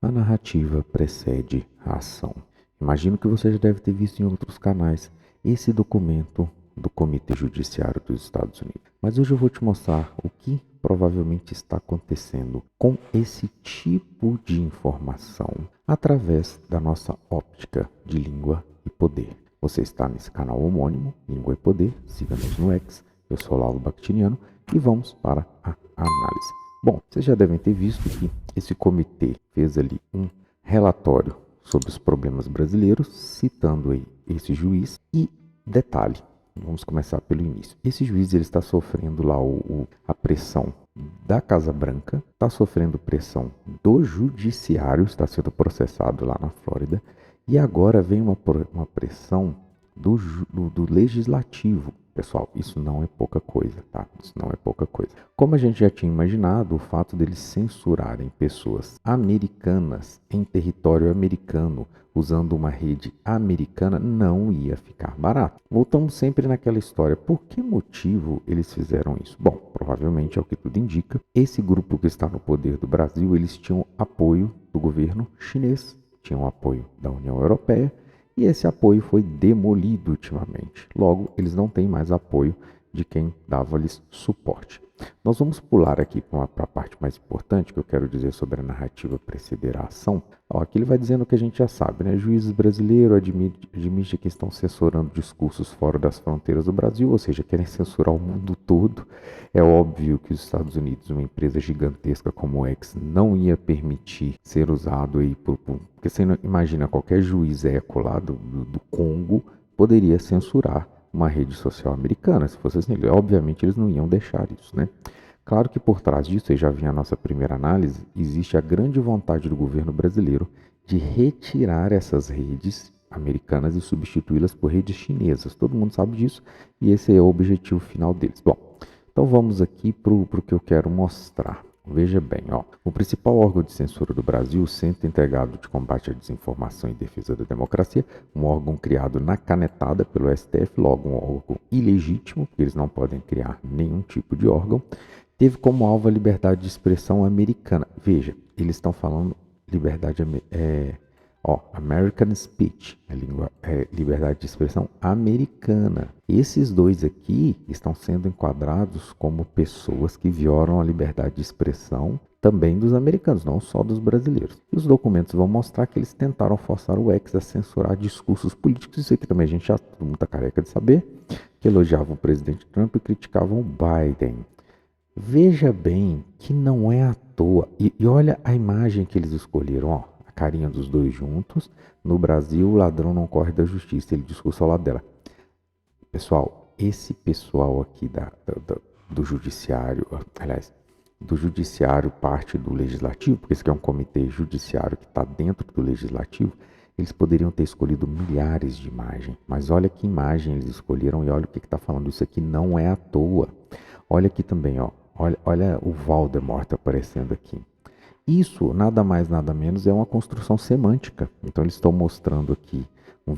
A narrativa precede a ação. Imagino que você já deve ter visto em outros canais esse documento do Comitê Judiciário dos Estados Unidos. Mas hoje eu vou te mostrar o que provavelmente está acontecendo com esse tipo de informação através da nossa óptica de língua e poder. Você está nesse canal homônimo, Língua e Poder, siga-nos no X. Eu sou Laulo Bactiniano e vamos para a análise. Bom, vocês já devem ter visto que esse comitê fez ali um relatório sobre os problemas brasileiros, citando aí esse juiz. E detalhe, vamos começar pelo início. Esse juiz ele está sofrendo lá a pressão da Casa Branca, está sofrendo pressão do judiciário, está sendo processado lá na Flórida, e agora vem uma pressão do legislativo. Pessoal, isso não é pouca coisa, tá? Isso não é pouca coisa. Como a gente já tinha imaginado, o fato deles censurarem pessoas americanas em território americano, usando uma rede americana, não ia ficar barato. Voltamos sempre naquela história. Por que motivo eles fizeram isso? Bom, provavelmente é o que tudo indica. Esse grupo que está no poder do Brasil, eles tinham apoio do governo chinês, tinham apoio da União Europeia, e esse apoio foi demolido ultimamente. Logo, eles não têm mais apoio de quem dava-lhes suporte. Nós vamos pular aqui para a parte mais importante que eu quero dizer sobre a narrativa preceder a ação. Aqui ele vai dizendo o que a gente já sabe, né? Juízes brasileiros admitem que estão censurando discursos fora das fronteiras do Brasil, ou seja, querem censurar o mundo todo. É óbvio que os Estados Unidos, uma empresa gigantesca como o X, não ia permitir ser usado aí porque você imagina, qualquer juiz eco lá do Congo poderia censurar uma rede social americana. Se fosse assim, obviamente eles não iam deixar isso, né? Claro que por trás disso, aí já vinha a nossa primeira análise, existe a grande vontade do governo brasileiro de retirar essas redes americanas e substituí-las por redes chinesas. Todo mundo sabe disso e esse é o objetivo final deles. Bom, então vamos aqui para o que eu quero mostrar. Veja bem, o principal órgão de censura do Brasil, o Centro Integrado de Combate à Desinformação e Defesa da Democracia, um órgão criado na canetada pelo STF, logo um órgão ilegítimo, porque eles não podem criar nenhum tipo de órgão, teve como alvo a liberdade de expressão americana. Veja, eles estão falando liberdade American Speech, liberdade de expressão americana. Esses dois aqui estão sendo enquadrados como pessoas que violam a liberdade de expressão também dos americanos, não só dos brasileiros. E os documentos vão mostrar que eles tentaram forçar o X a censurar discursos políticos. Isso aqui também a gente já todo mundo está careca de saber, que elogiavam o presidente Trump e criticavam o Biden. Veja bem que não é à toa. E olha a imagem que eles escolheram, a carinha dos dois juntos. No Brasil, o ladrão não corre da justiça. Ele discursa ao lado dela. Pessoal, esse pessoal aqui do judiciário, aliás, do judiciário parte do legislativo, porque esse aqui é um comitê judiciário que está dentro do legislativo, eles poderiam ter escolhido milhares de imagens. Mas olha que imagem eles escolheram e olha o que está falando. Isso aqui não é à toa. Olha aqui também, olha o Voldemort aparecendo aqui. Isso, nada mais, nada menos, é uma construção semântica. Então, eles estão mostrando aqui.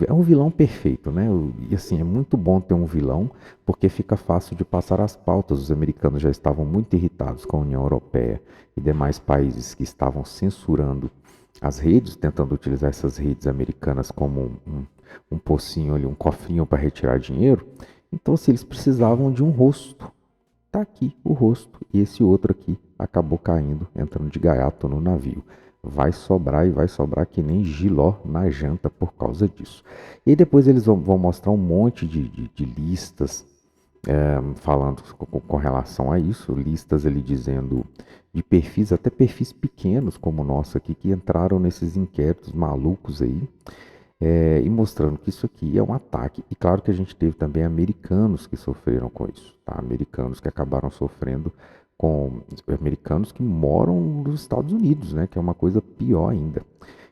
É um vilão perfeito, né? E assim, é muito bom ter um vilão, porque fica fácil de passar as pautas. Os americanos já estavam muito irritados com a União Europeia e demais países que estavam censurando as redes, tentando utilizar essas redes americanas como um pocinho ali, um cofrinho para retirar dinheiro. Então, se eles precisavam de um rosto, tá aqui o rosto. E esse outro aqui acabou caindo, entrando de gaiato no navio. Vai sobrar e vai sobrar que nem giló na janta por causa disso. E depois eles vão mostrar um monte de listas falando com relação a isso. Listas ali dizendo de perfis, até perfis pequenos como o nosso aqui, que entraram nesses inquéritos malucos aí. E mostrando que isso aqui é um ataque. E claro que a gente teve também americanos que sofreram com isso, tá? Americanos que acabaram sofrendo com americanos que moram nos Estados Unidos, né? Que é uma coisa pior ainda.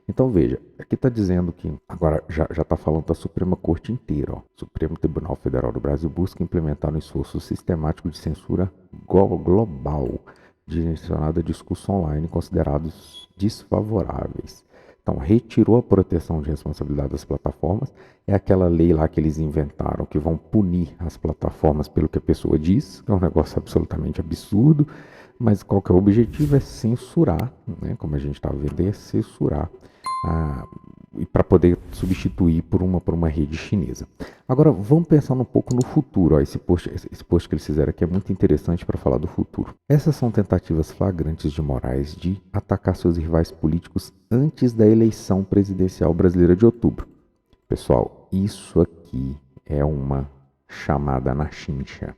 Então veja, aqui está dizendo que agora já está falando da Suprema Corte inteira. Supremo Tribunal Federal do Brasil busca implementar um esforço sistemático de censura global direcionado a discursos online considerados desfavoráveis. Então, retirou a proteção de responsabilidade das plataformas. É aquela lei lá que eles inventaram, que vão punir as plataformas pelo que a pessoa diz, que é um negócio absolutamente absurdo. Mas qual que é o objetivo? É censurar, né? Como a gente estava vendo, é censurar e para poder substituir por uma rede chinesa. Agora, vamos pensar um pouco no futuro. Ó, esse post que eles fizeram aqui é muito interessante para falar do futuro. Essas são tentativas flagrantes de Moraes de atacar seus rivais políticos antes da eleição presidencial brasileira de outubro. Pessoal, isso aqui é uma chamada na chincha.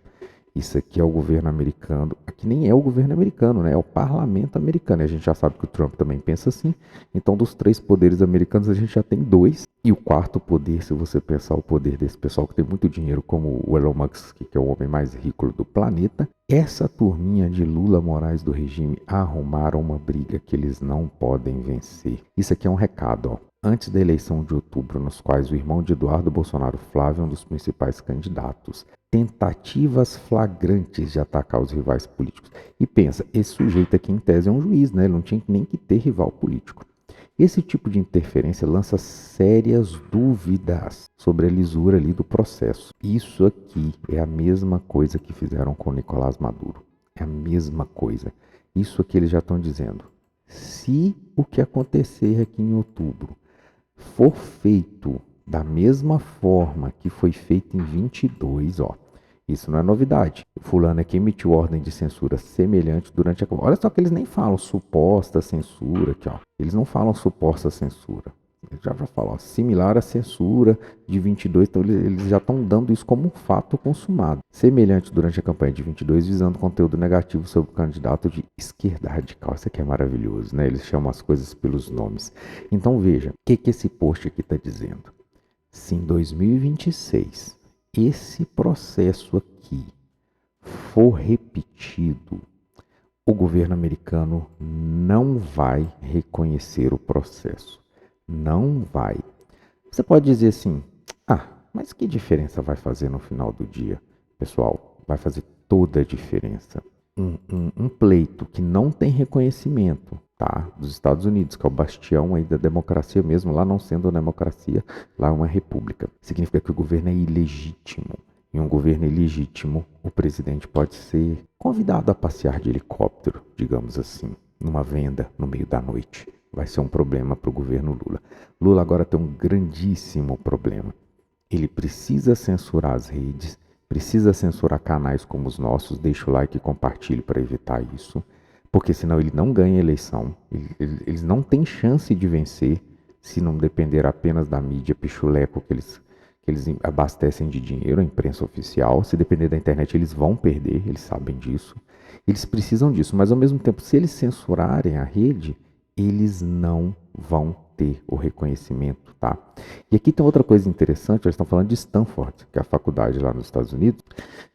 Isso aqui é o governo americano. Aqui nem é o governo americano, né? É o parlamento americano. E a gente já sabe que o Trump também pensa assim. Então, dos 3 poderes americanos, a gente já tem 2. E o quarto poder, se você pensar o poder desse pessoal que tem muito dinheiro, como o Elon Musk, que é o homem mais rico do planeta, essa turminha de Lula Moraes do regime arrumaram uma briga que eles não podem vencer. Isso aqui é um recado, ó. Antes da eleição de outubro, nos quais o irmão de Eduardo Bolsonaro, Flávio, é um dos principais candidatos, tentativas flagrantes de atacar os rivais políticos. E pensa, esse sujeito aqui em tese é um juiz, né? Ele não tinha nem que ter rival político. Esse tipo de interferência lança sérias dúvidas sobre a lisura ali do processo. Isso aqui é a mesma coisa que fizeram com Nicolás Maduro. É a mesma coisa. Isso aqui eles já estão dizendo. Se o que acontecer aqui em outubro for feito da mesma forma que foi feito em 22, ó, isso não é novidade. O fulano aqui emitiu ordem de censura semelhante durante a... Olha só que eles nem falam suposta censura aqui, ó. Eles não falam suposta censura. Eles já falam, ó, similar à censura de 22, então eles já estão dando isso como um fato consumado. Semelhante durante a campanha de 22, visando conteúdo negativo sobre o candidato de esquerda radical. Isso aqui é maravilhoso, né? Eles chamam as coisas pelos nomes. Então veja, o que esse post aqui está dizendo? Se em 2026 esse processo aqui for repetido, o governo americano não vai reconhecer o processo. Não vai. Você pode dizer assim, mas que diferença vai fazer no final do dia? Pessoal, vai fazer toda a diferença. Um pleito que não tem reconhecimento, tá, dos Estados Unidos, que é o bastião aí da democracia mesmo, lá não sendo uma democracia, lá é uma república. Significa que o governo é ilegítimo. Em um governo ilegítimo, o presidente pode ser convidado a passear de helicóptero, digamos assim, numa venda no meio da noite. Vai ser um problema para o governo Lula. Lula agora tem um grandíssimo problema. Ele precisa censurar as redes, precisa censurar canais como os nossos. Deixa o like e compartilhe para evitar isso, porque senão ele não ganha a eleição. Eles não têm chance de vencer se não depender apenas da mídia pichuleco que eles abastecem de dinheiro, a imprensa oficial. Se depender da internet, eles vão perder, eles sabem disso. Eles precisam disso, mas ao mesmo tempo, se eles censurarem a rede, eles não vão ter o reconhecimento, tá? E aqui tem outra coisa interessante, eles estão falando de Stanford, que é a faculdade lá nos Estados Unidos,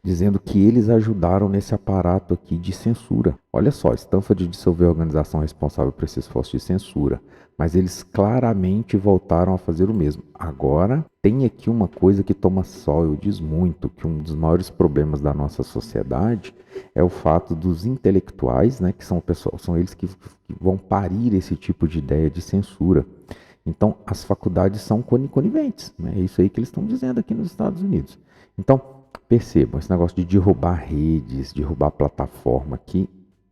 dizendo que eles ajudaram nesse aparato aqui de censura. Olha só, Stanford dissolveu a organização responsável por esse esforço de censura, mas eles claramente voltaram a fazer o mesmo. Agora, tem aqui uma coisa que toma sol, eu diz muito, que um dos maiores problemas da nossa sociedade é o fato dos intelectuais, né, que são eles que vão parir esse tipo de ideia de censura. Então, as faculdades são coniventes, né? É isso aí que eles estão dizendo aqui nos Estados Unidos. Então, percebam, esse negócio de derrubar redes, derrubar plataforma aqui.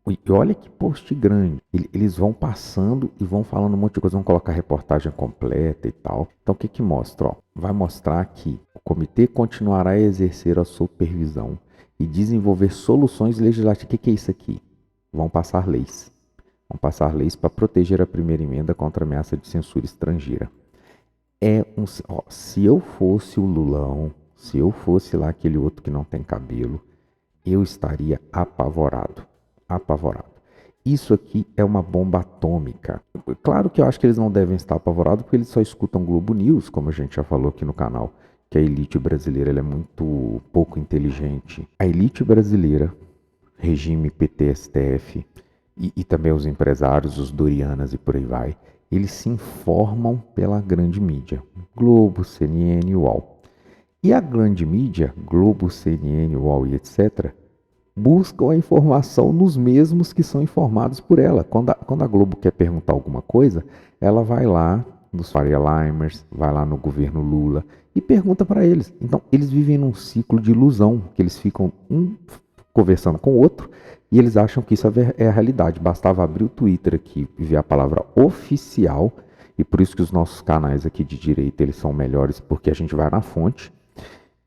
E olha que post grande. Eles vão passando e vão falando um monte de coisa, vão colocar reportagem completa e tal. Então, o que que mostra? Ó, vai mostrar que o comitê continuará a exercer a supervisão e desenvolver soluções legislativas. O que é isso aqui? Vão passar leis. Vão passar leis para proteger a primeira emenda contra a ameaça de censura estrangeira. Se eu fosse o Lulão, se eu fosse lá aquele outro que não tem cabelo, eu estaria apavorado. Apavorado. Isso aqui é uma bomba atômica. Claro que eu acho que eles não devem estar apavorados porque eles só escutam Globo News, como a gente já falou aqui no canal, que a elite brasileira ela é muito pouco inteligente. A elite brasileira, regime PT-STF, e também os empresários, os Dorianas e por aí vai, eles se informam pela grande mídia, Globo, CNN, UOL. E a grande mídia, Globo, CNN, UOL e etc., buscam a informação nos mesmos que são informados por ela. Quando a Globo quer perguntar alguma coisa, ela vai lá nos Faria Limers, vai lá no governo Lula e pergunta para eles. Então, eles vivem num ciclo de ilusão, que eles ficam um conversando com o outro E eles acham que isso é a realidade. Bastava abrir o Twitter aqui e ver a palavra oficial, e por isso que os nossos canais aqui de direita eles são melhores, porque a gente vai na fonte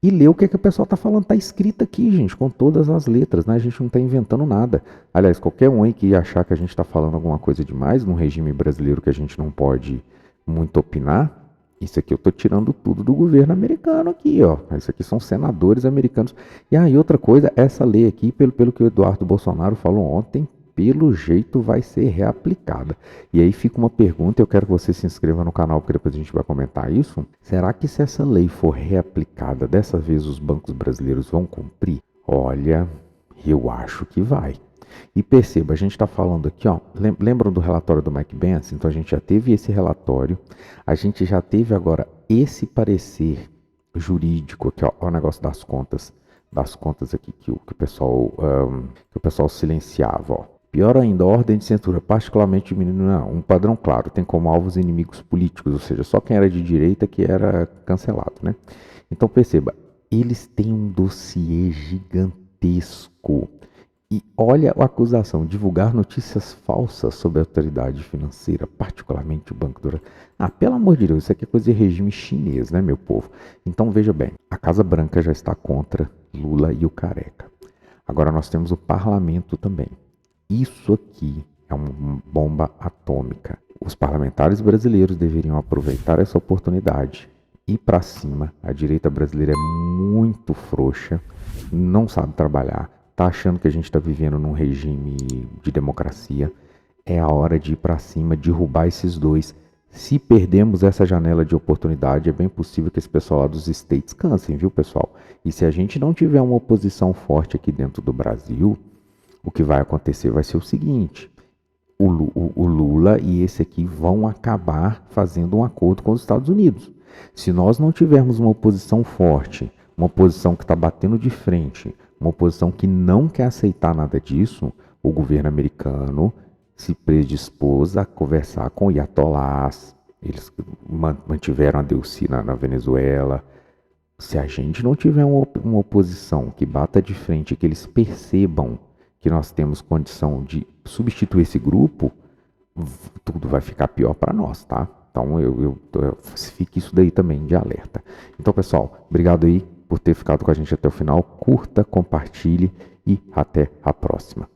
e ler o que o pessoal está falando. Está escrito aqui, gente, com todas as letras, né? A gente não está inventando nada. Aliás, qualquer um aí que achar que a gente está falando alguma coisa demais num regime brasileiro que a gente não pode muito opinar, isso aqui eu estou tirando tudo do governo americano aqui, ó. Isso aqui são senadores americanos. E aí, outra coisa, essa lei aqui, pelo que o Eduardo Bolsonaro falou ontem, pelo jeito vai ser reaplicada. E aí fica uma pergunta, eu quero que você se inscreva no canal, porque depois a gente vai comentar isso. Será que se essa lei for reaplicada, dessa vez os bancos brasileiros vão cumprir? Olha, eu acho que vai. E perceba, a gente está falando aqui, ó, lembram do relatório do Mike Pence? Então a gente já teve esse relatório, a gente já teve agora esse parecer jurídico aqui, ó, o negócio das contas aqui que o pessoal silenciava, ó. Pior ainda, a ordem de censura, particularmente um padrão claro, tem como alvos inimigos políticos, ou seja, só quem era de direita que era cancelado, né? Então perceba, eles têm um dossiê gigantesco. E olha a acusação, divulgar notícias falsas sobre a autoridade financeira, particularmente o Banco do Brasil. Ah, pelo amor de Deus, isso aqui é coisa de regime chinês, né, meu povo? Então veja bem, a Casa Branca já está contra Lula e o Careca. Agora nós temos o parlamento também. Isso aqui é uma bomba atômica. Os parlamentares brasileiros deveriam aproveitar essa oportunidade e ir para cima. A direita brasileira é muito frouxa, não sabe trabalhar, está achando que a gente está vivendo num regime de democracia. É a hora de ir para cima, derrubar esses dois. Se perdemos essa janela de oportunidade, é bem possível que esse pessoal lá dos States cansem, viu, pessoal? E se a gente não tiver uma oposição forte aqui dentro do Brasil, o que vai acontecer vai ser o seguinte: o Lula e esse aqui vão acabar fazendo um acordo com os Estados Unidos. Se nós não tivermos uma oposição forte, uma oposição que está batendo de frente, uma oposição que não quer aceitar nada disso, o governo americano se predispôs a conversar com Ayatollahs. Eles mantiveram a Delcy na Venezuela. Se a gente não tiver uma oposição que bata de frente, que eles percebam que nós temos condição de substituir esse grupo, tudo vai ficar pior para nós, tá? Então fique isso daí também de alerta. Então, pessoal, obrigado aí por ter ficado com a gente até o final. Curta, compartilhe e até a próxima.